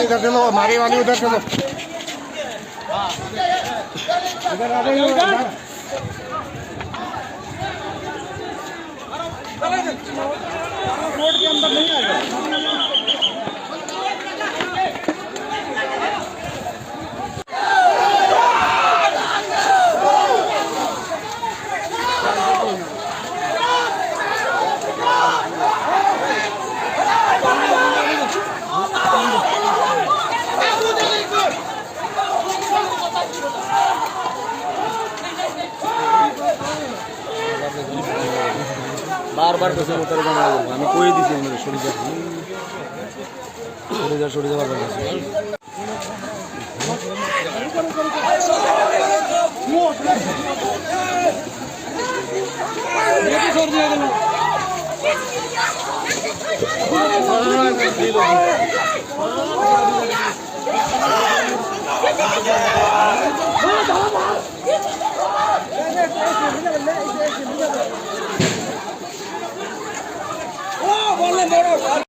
इधर चलो, हमारी वाली उधर चलो। इधर आ जाओ रोड के अंदर नहीं आएगा। बार बार पैसे उतर जाना हमें कोई दिखे नहीं छोड़ जा बार छोड़ दिया